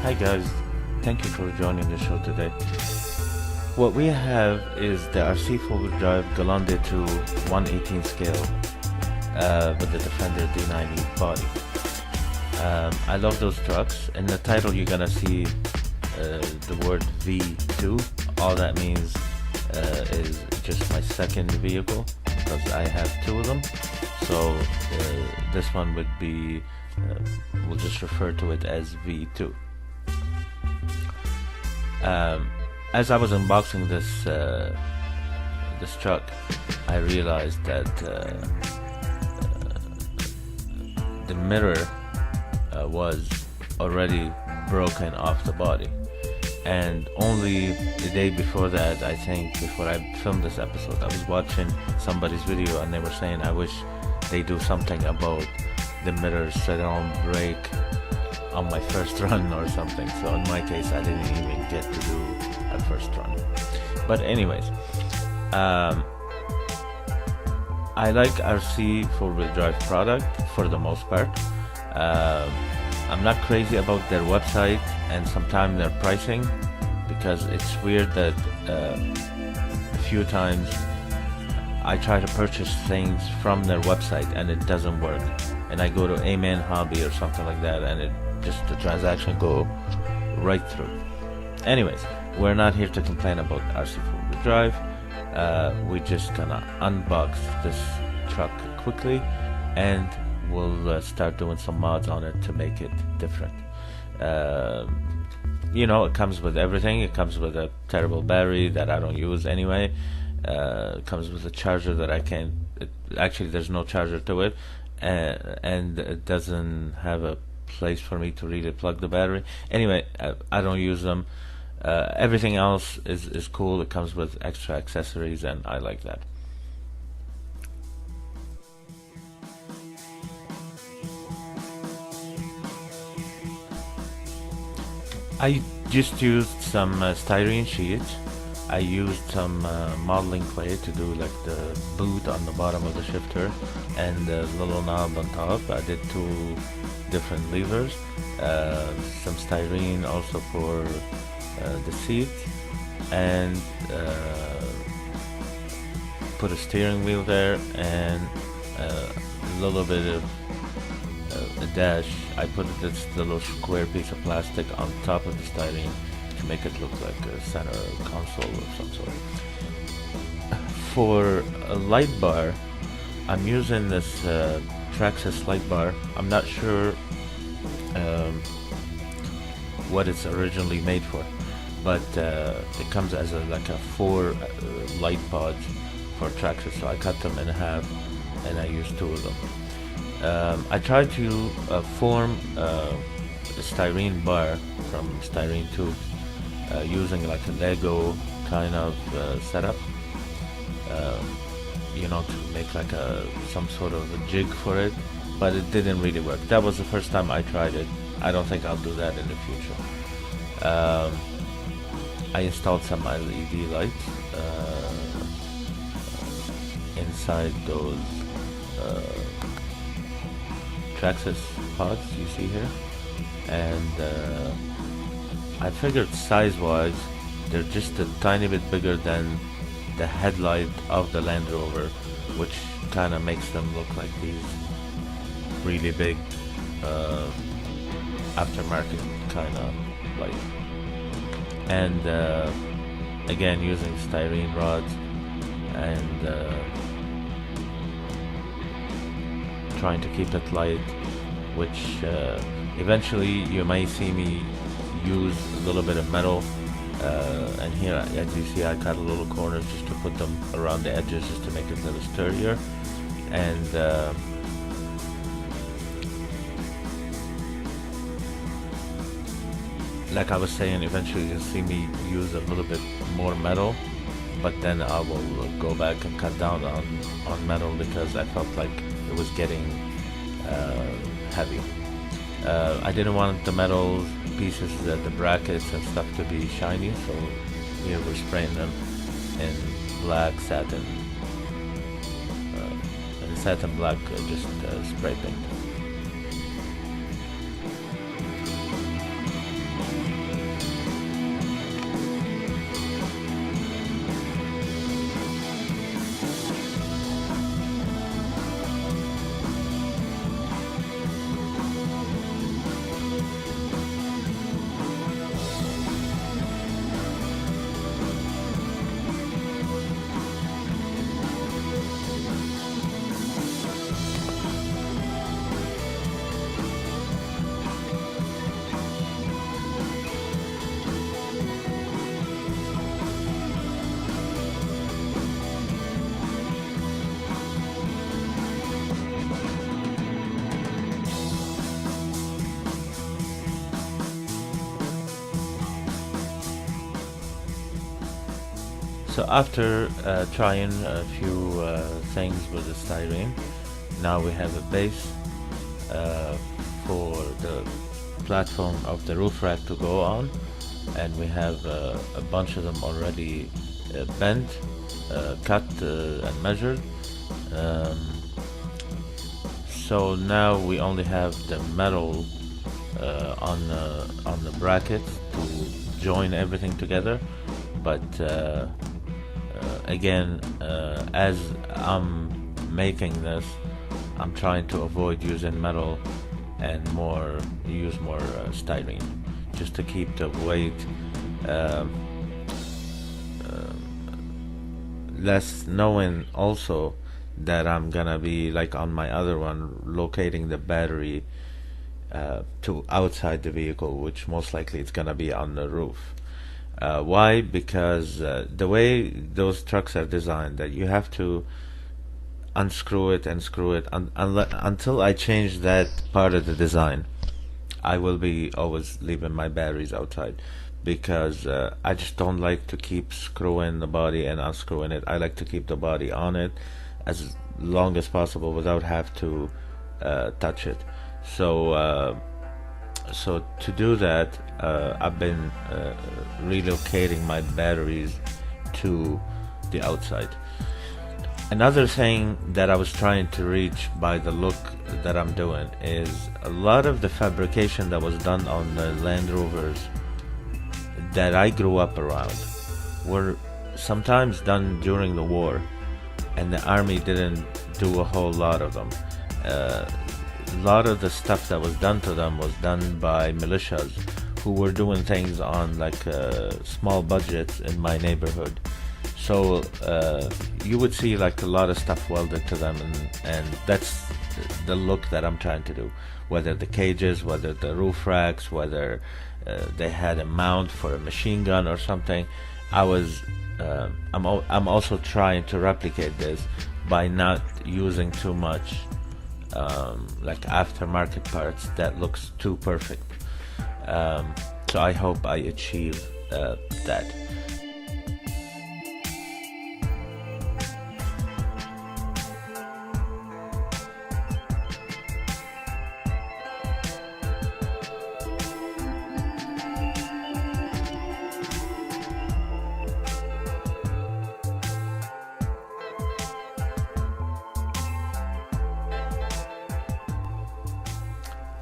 Hi guys, thank you for joining the show today. What we have is the RC four-wheel drive Gelande to 1/18 scale with the Defender D90 body. I love those trucks. In the title you're gonna see the word V2. All that means is just my second vehicle because I have two of them. So this one would be, we'll just refer to it as V2. As I was unboxing this truck, I realized that the mirror was already broken off the body, and only the day before that, I think, before I filmed this episode, I was watching somebody's video and they were saying I wish they do something about the mirrors so they don't break on my first run or something. So in my case, I didn't even get to do a first run. But anyways, I like RC four-wheel drive product for the most part. I'm not crazy about their website and sometimes their pricing, because it's weird that a few times I try to purchase things from their website and it doesn't work, and I go to Amen Hobby or something like that and the transaction go right through. Anyways, we're not here to complain about RC four-wheel drive. We're just gonna unbox this truck quickly and we'll start doing some mods on it to make it different. It comes with everything. It comes with a terrible battery that I don't use anyway. It comes with a charger that I can't, actually there's no charger to it, and it doesn't have a place for me to really plug the battery. Anyway, I don't use them. Everything else is cool. It comes with extra accessories and I like that. I just used some styrene sheets. I used some modeling clay to do like the boot on the bottom of the shifter and the little knob on top. I did two different levers, some styrene also for the seat, and put a steering wheel there and a little bit of a dash. I put this little square piece of plastic on top of the styrene to make it look like a center console of some sort. For a light bar, I'm using this Traxxas light bar. I'm not sure what it's originally made for, but it comes as like a 4 light pods for Traxxas, so I cut them in half and I used 2 of them. I tried to form a styrene bar from styrene tubes using like a Lego kind of setup, to make like some sort of a jig for it, but it didn't really work. That was the first time I tried it. I don't think I'll do that in the future. I installed some LED lights inside those Traxxas pods you see here, and I figured size-wise they're just a tiny bit bigger than the headlight of the Land Rover, which kind of makes them look like these really big aftermarket kind of light. And again, using styrene rods and trying to keep it light, which eventually you may see me use a little bit of metal, and here, as you see, I cut a little corners just to put them around the edges just to make it a little sturdier. And like I was saying, eventually you'll see me use a little bit more metal, but then I will go back and cut down on metal because I felt like it was getting heavy. I didn't want the metal pieces, the brackets and stuff to be shiny, so here we're spraying them in black satin, and satin black, just spray paint. So after trying a few things with the styrene, now we have a base uh, for the platform of the roof rack to go on, and we have a bunch of them already bent, cut and measured. Um, so now we only have the metal on the brackets to join everything together. But again, as I'm making this, I'm trying to avoid using metal and use more styrene, just to keep the weight um, less, knowing also that I'm gonna be, like on my other one, locating the battery to outside the vehicle, which most likely it's gonna be on the roof. Why? Because the way those trucks are designed, that you have to unscrew it and screw it until I change that part of the design. I will be always leaving my batteries outside, because I just don't like to keep screwing the body and unscrewing it. I like to keep the body on it as long as possible without have to touch it. So to do that, I've been relocating my batteries to the outside. Another thing that I was trying to reach by the look that I'm doing is a lot of the fabrication that was done on the Land Rovers that I grew up around were sometimes done during the war, and the army didn't do a whole lot of them. A lot of the stuff that was done to them was done by militias who were doing things on like small budgets in my neighborhood. So you would see like a lot of stuff welded to them, and that's the look that I'm trying to do. Whether the cages, whether the roof racks, whether they had a mount for a machine gun or something, I'm also trying to replicate this by not using too much like aftermarket parts that looks too perfect. So I hope I achieve that.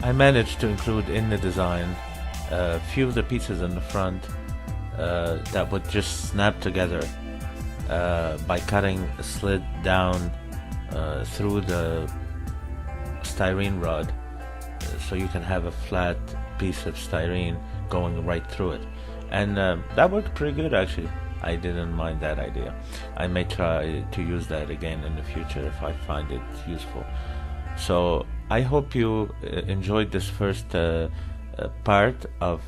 I managed to include in the design a few of the pieces in the front that would just snap together by cutting a slit down through the styrene rod, so you can have a flat piece of styrene going right through it. And that worked pretty good, actually. I didn't mind that idea. I may try to use that again in the future if I find it useful. So I hope you enjoyed this first part of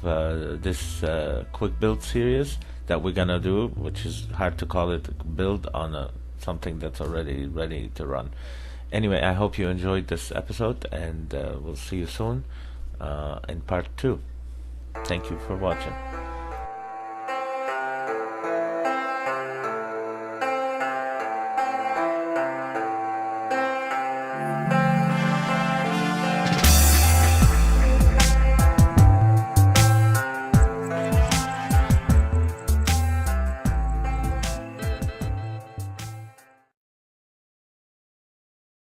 this quick build series that we're gonna do, which is hard to call it build on something that's already ready to run. Anyway, I hope you enjoyed this episode, and we'll see you soon in part 2. Thank you for watching.